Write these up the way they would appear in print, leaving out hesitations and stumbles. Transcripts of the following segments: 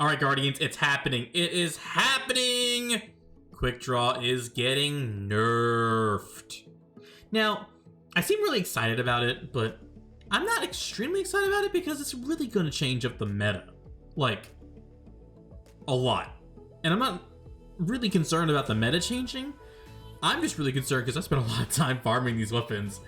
All right, Guardians, it's happening. It is happening. Quickdraw is getting nerfed. Now, I seem really excited about it, but I'm not extremely excited about it because it's really going to change up the meta. Like, a lot. And I'm not really concerned about the meta changing. I'm just really concerned because I spent a lot of time farming these weapons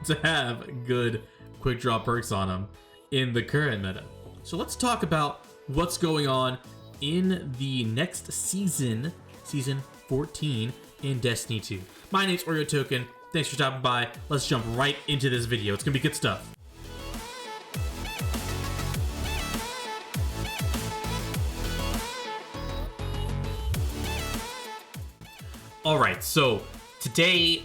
to have good Quickdraw perks on them in the current meta. So let's talk about what's going on in the next season, Season 14 in Destiny 2. My name's Oreo Token. Thanks for stopping by. Let's jump right into this video. It's gonna be good stuff. Alright, so today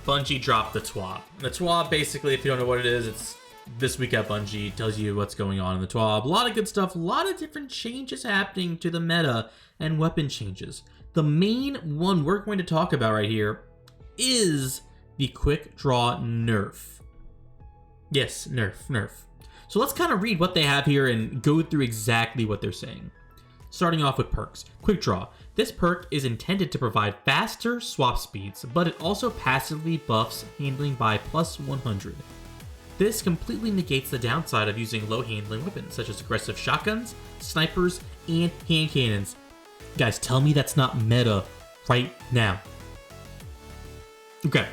Bungie dropped the TWAB. The TWAB, basically, if you don't know what it is, it's this week at Bungie. It tells you what's going on in the TWAB. A lot of good stuff, a lot of different changes happening to the meta and weapon changes. The main one we're going to talk about right here is the Quickdraw Nerf. Yes, Nerf. So let's kind of read what they have here and go through exactly what they're saying. Starting off with perks. Quickdraw. This perk is intended to provide faster swap speeds, but it also passively buffs handling by plus 100. This completely negates the downside of using low handling weapons, such as aggressive shotguns, snipers, and hand cannons. Guys, tell me that's not meta right now. Okay,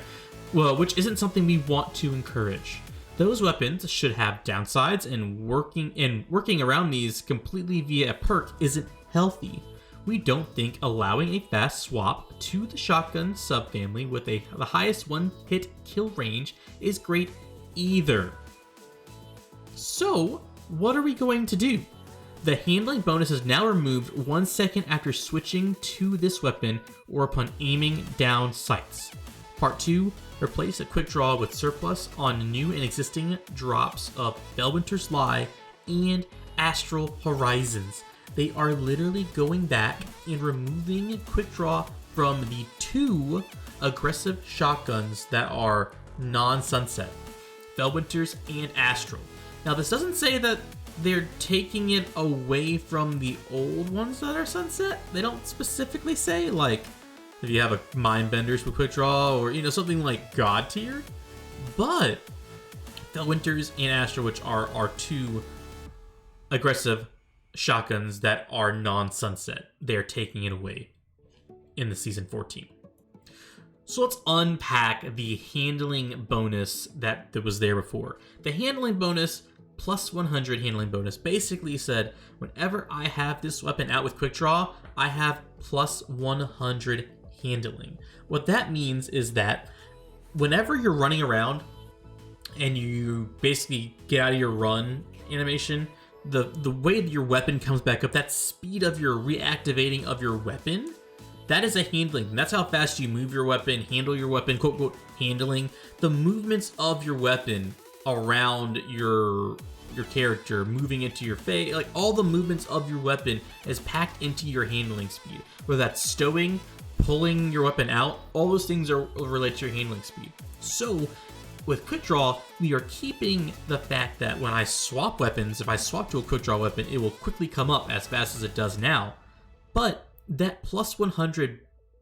well, which isn't something we want to encourage. Those weapons should have downsides, and working around these completely via a perk isn't healthy. We don't think allowing a fast swap to the shotgun subfamily with the highest one-hit kill range is great either. So, what are we going to do? The handling bonus is now removed 1 second after switching to this weapon or upon aiming down sights. Part 2, replace a Quickdraw with surplus on new and existing drops of Felwinter's Lie and Astral Horizons. They are literally going back and removing Quickdraw from the 2 aggressive shotguns that are non-sunset, Felwinter's and Astral. Now, this doesn't say that they're taking it away from the old ones that are sunset. They don't specifically say, like, if you have a Mindbenders with Quickdraw or, something like God tier. But Felwinter's and Astral, which are our 2 aggressive shotguns that are non-sunset, they're taking it away in the Season 14. So let's unpack the handling bonus that was there before. The handling bonus, plus 100 handling bonus, basically said whenever I have this weapon out with Quickdraw, I have plus 100 handling. What that means is that whenever you're running around and you basically get out of your run animation, the way that your weapon comes back up, that speed of your reactivating of your weapon, that is a handling. That's how fast you move your weapon, handle your weapon, quote, quote, handling. The movements of your weapon around your character, moving into your face, like all the movements of your weapon is packed into your handling speed. Whether that's stowing, pulling your weapon out, all those things are related to your handling speed. So with Quickdraw, we are keeping the fact that when I swap weapons, if I swap to a Quickdraw weapon, it will quickly come up as fast as it does now. But that plus 100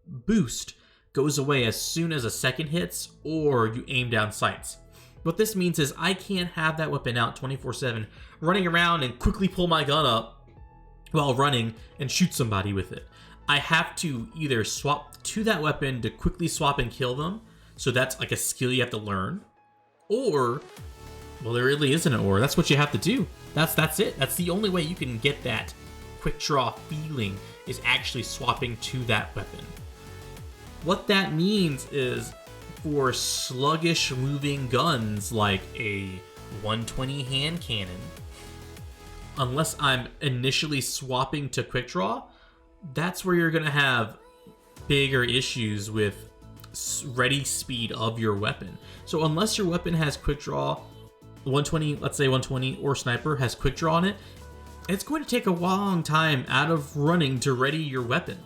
boost goes away as soon as a second hits or you aim down sights. What this means is I can't have that weapon out 24/7, running around and quickly pull my gun up while running and shoot somebody with it. I have to either swap to that weapon to quickly swap and kill them, so that's like a skill you have to learn, or, well, there really isn't an or. That's what you have to do. That's it. That's the only way you can get that Quickdraw feeling, is actually swapping to that weapon. What that means is for sluggish moving guns like a 120 hand cannon, unless I'm initially swapping to Quickdraw, that's where you're going to have bigger issues with ready speed of your weapon. So unless your weapon has Quickdraw, 120, let's say 120 or sniper has Quickdraw on it, it's going to take a long time out of running to ready your weapon.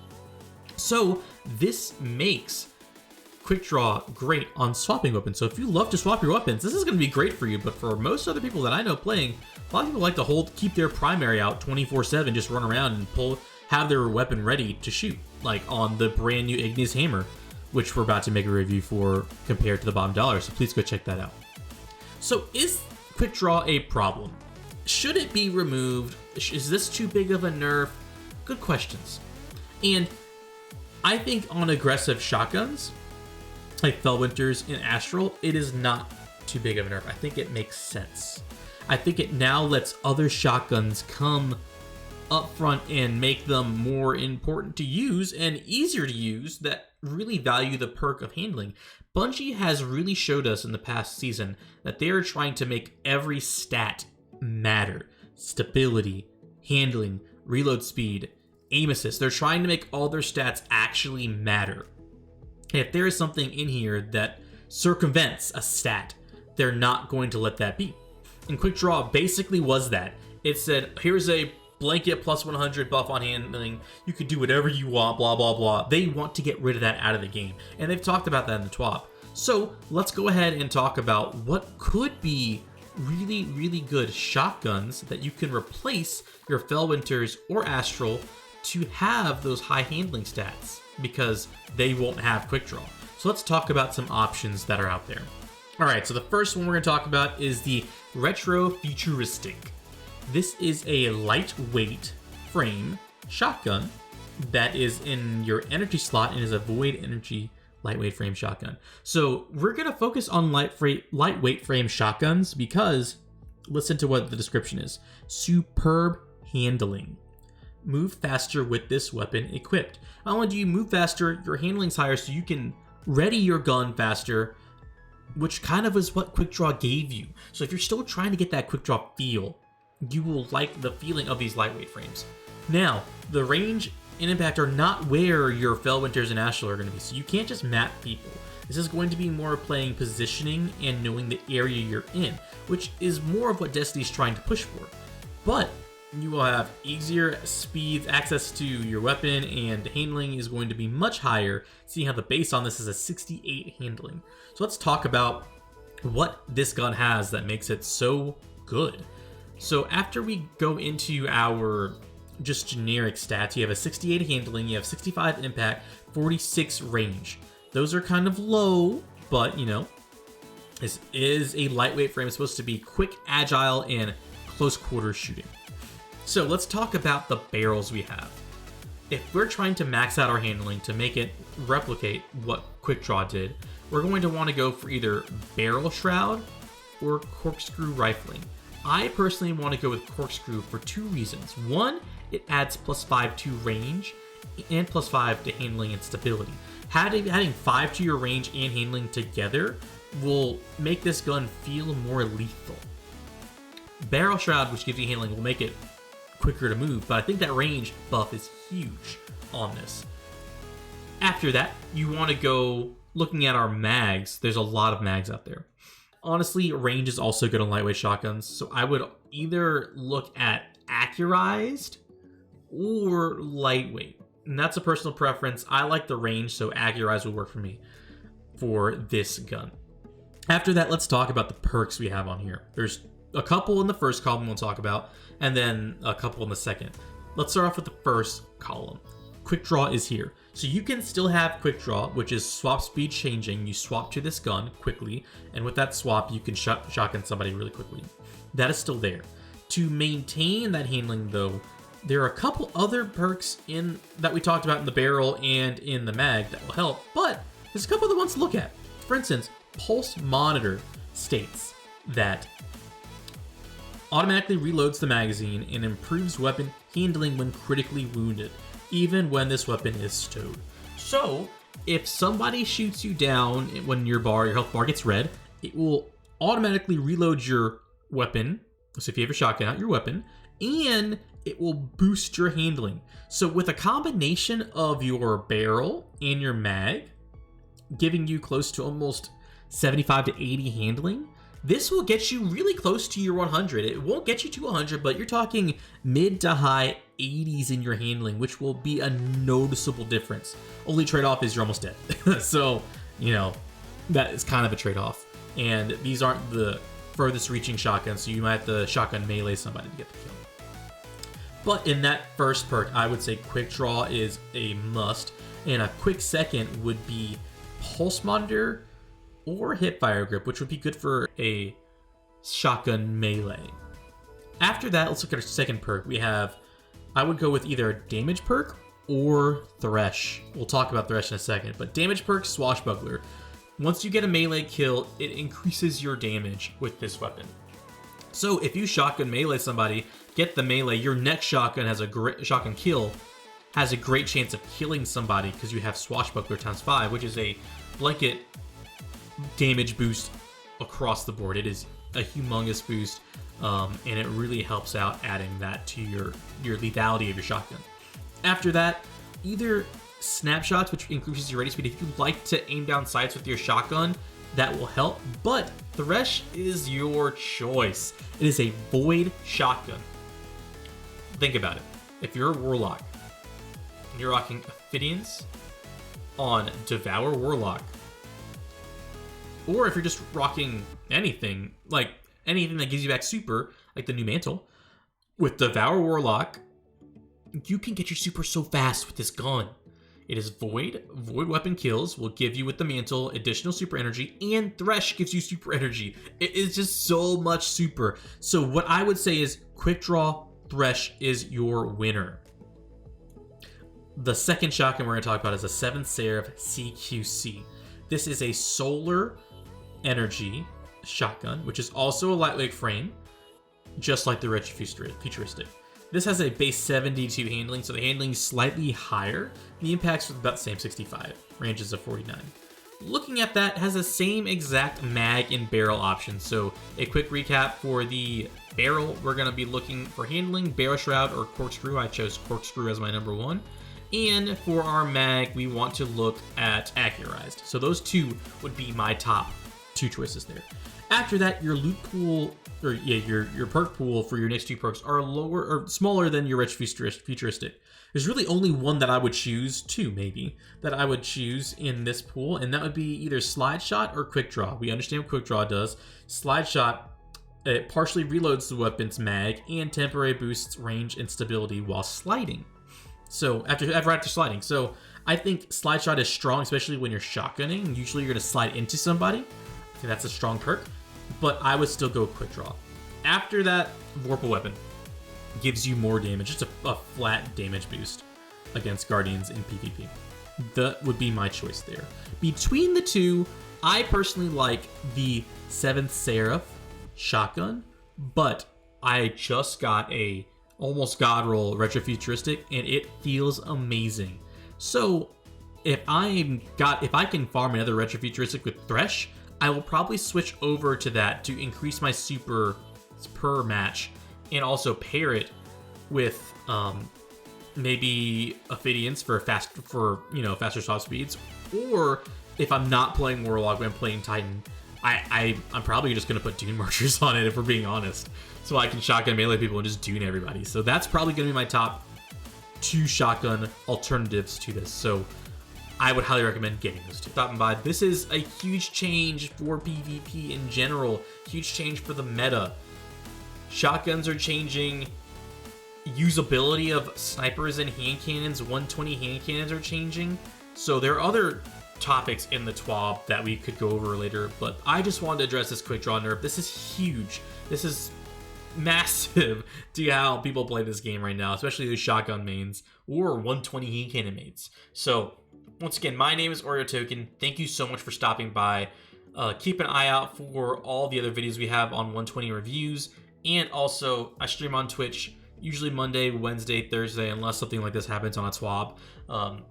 So this makes Quickdraw great on swapping weapons. So if you love to swap your weapons, this is going to be great for you. But for most other people that I know playing, a lot of people like to keep their primary out 24/7, just run around and have their weapon ready to shoot, like on the brand new Ignis Hammer, which we're about to make a review for compared to the bottom dollar. So please go check that out. So is Quickdraw a problem? Should it be removed? Is this too big of a nerf? Good questions. And I think on aggressive shotguns, like Fellwinter's and Astral, it is not too big of a nerf. I think it makes sense. I think it now lets other shotguns come up front and make them more important to use and easier to use that really value the perk of handling. Bungie has really showed us in the past season that they are trying to make every stat matter. Stability, handling, reload speed, aim assist. They're trying to make all their stats actually matter. If there is something in here that circumvents a stat, they're not going to let that be. And Quickdraw basically was that. It said, here's a blanket plus 100 buff on handling. You could do whatever you want, blah, blah, blah. They want to get rid of that out of the game. And they've talked about that in the TWAB. So let's go ahead and talk about what could be really, really good shotguns that you can replace your Fellwinters or Astral to have those high handling stats, because they won't have Quickdraw. So let's talk about some options that are out there. All right, so the first one we're going to talk about is the Retro Futuristic. This is a lightweight frame shotgun that is in your energy slot and is a void energy lightweight frame shotgun. So we're going to focus on lightweight frame shotguns because listen to what the description is. Superb handling. Move faster with this weapon equipped. Not only do you move faster, your handling's higher, so you can ready your gun faster, which kind of is what Quickdraw gave you. So if you're still trying to get that Quickdraw feel, you will like the feeling of these lightweight frames. Now, the range and impact are not where your Fellwinters and Astral are going to be, so you can't just map people. This is going to be more playing positioning and knowing the area you're in, which is more of what Destiny's trying to push for. But you will have easier speed, access to your weapon, and handling is going to be much higher, seeing how the base on this is a 68 handling. So let's talk about what this gun has that makes it so good. So after we go into our just generic stats, you have a 68 handling, you have 65 impact, 46 range. Those are kind of low, but you know, this is a lightweight frame. It's supposed to be quick, agile, and close quarter shooting. So let's talk about the barrels we have. If we're trying to max out our handling to make it replicate what Quickdraw did, we're going to want to go for either barrel shroud or corkscrew rifling. I personally want to go with corkscrew for two reasons. One, it adds +5 to range and +5 to handling and stability. Adding 5 to your range and handling together will make this gun feel more lethal. Barrel shroud, which gives you handling, will make it quicker to move, but I think that range buff is huge on this. After that, you want to go looking at our mags. There's a lot of mags out there. Honestly, range is also good on lightweight shotguns, so I would either look at accurized or lightweight. And that's a personal preference. I like the range, so accurized would work for me for this gun. After that, let's talk about the perks we have on here. There's a couple in the first column we'll talk about, and then a couple in the second. Let's start off with the first column. Quickdraw is here. So you can still have Quickdraw, which is swap speed changing. You swap to this gun quickly, and with that swap, you can shotgun somebody really quickly. That is still there. To maintain that handling, though, there are a couple other perks that we talked about in the barrel and in the mag that will help, but there's a couple other ones to look at. For instance, Pulse Monitor states that automatically reloads the magazine and improves weapon handling when critically wounded, even when this weapon is stowed. So, if somebody shoots you down when your health bar gets red, it will automatically reload your weapon. So if you have your shotgun out, your weapon, and it will boost your handling. So with a combination of your barrel and your mag, giving you close to almost 75 to 80 handling, this will get you really close to your 100. It won't get you to 100, but you're talking mid to high 80s in your handling, which will be a noticeable difference. Only trade-off is you're almost dead. So you know, that is kind of a trade-off. And these aren't the furthest reaching shotguns, so you might have to shotgun melee somebody to get the kill. But in that first perk, I would say Quickdraw is a must, and a quick second would be Pulse Monitor or Hipfire Grip, which would be good for a shotgun melee. After that, let's look at our second perk. I would go with either a damage perk or Thresh. We'll talk about Thresh in a second, but damage perk, Swashbuckler. Once you get a melee kill, it increases your damage with this weapon. So if you shotgun melee somebody, get the melee, your next shotgun kill has a great chance of killing somebody because you have Swashbuckler times 5, which is a blanket damage boost across the board. It is a humongous boost, and it really helps out adding that to your lethality of your shotgun. After that, either snapshots, which increases your ready speed. If you like to aim down sights with your shotgun, that will help, but Thresh is your choice. It is a void shotgun. Think about it. If you're a Warlock, and you're rocking Ophidians on Devour Warlock, or if you're just rocking anything, like anything that gives you back super, like the new mantle, with Devour Warlock, you can get your super so fast with this gun. It is void. Void weapon kills will give you with the mantle additional super energy, and Thresh gives you super energy. It is just so much super. So what I would say is Quickdraw Thresh is your winner. The second shotgun we're going to talk about is a 7th Seraph CQC. This is a solar energy shotgun, which is also a lightweight frame, just like the Retro Futuristic. This has a base 72 handling, so the handling is slightly higher. The impact's about the same, 65. Ranges of 49. Looking at that, has the same exact mag and barrel options. So a quick recap for the barrel, we're going to be looking for handling, barrel shroud, or corkscrew. I chose corkscrew as my number 1. And for our mag, we want to look at accurized. So those two would be my top 2 choices there. After that, your loot pool, or yeah, your perk pool for your next 2 perks are lower or smaller than your Retro Futuristic. There's really only one that I would choose, 2 maybe, that I would choose in this pool, and that would be either Slide Shot or Quickdraw. We understand what Quickdraw does. Slide Shot, it partially reloads the weapon's mag and temporary boosts range and stability while sliding. So after sliding. So I think Slide Shot is strong, especially when you're shotgunning. Usually you're going to slide into somebody. I think that's a strong perk, but I would still go with Quickdraw. After that, Vorpal Weapon gives you more damage, just a flat damage boost against Guardians in PvP. That would be my choice there. Between the two, I personally like the 7th Seraph shotgun, but I just got a almost god roll Retro Futuristic, and it feels amazing. So if I can farm another Retro Futuristic with Thresh, I will probably switch over to that to increase my super per match, and also pair it with maybe Ophidians for faster stop speeds. Or if I'm not playing Warlock, when I'm playing Titan, I'm probably just gonna put Dune Marchers on it if we're being honest, so I can shotgun melee people and just Dune everybody. So that's probably gonna be my top 2 shotgun alternatives to this. So I would highly recommend getting those 2. Stopping by. This is a huge change for PvP in general. Huge change for the meta. Shotguns are changing. Usability of snipers and hand cannons, 120 hand cannons are changing. So there are other topics in the TWAB that we could go over later, but I just wanted to address this Quickdraw nerf. This is huge. This is massive to how people play this game right now, especially those shotgun mains or 120 hand cannon mains. So once again, my name is Oreo Token. Thank you so much for stopping by. Keep an eye out for all the other videos we have on 120 reviews. And also, I stream on Twitch, usually Monday, Wednesday, Thursday, unless something like this happens on a TWAB.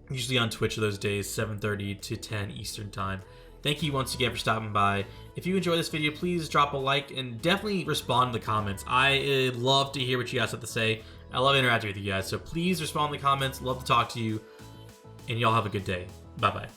Usually on Twitch those days, 7:30 to 10 Eastern Time. Thank you once again for stopping by. If you enjoyed this video, please drop a like and definitely respond in the comments. I love to hear what you guys have to say. I love interacting with you guys, so please respond in the comments. Love to talk to you. And y'all have a good day. Bye-bye.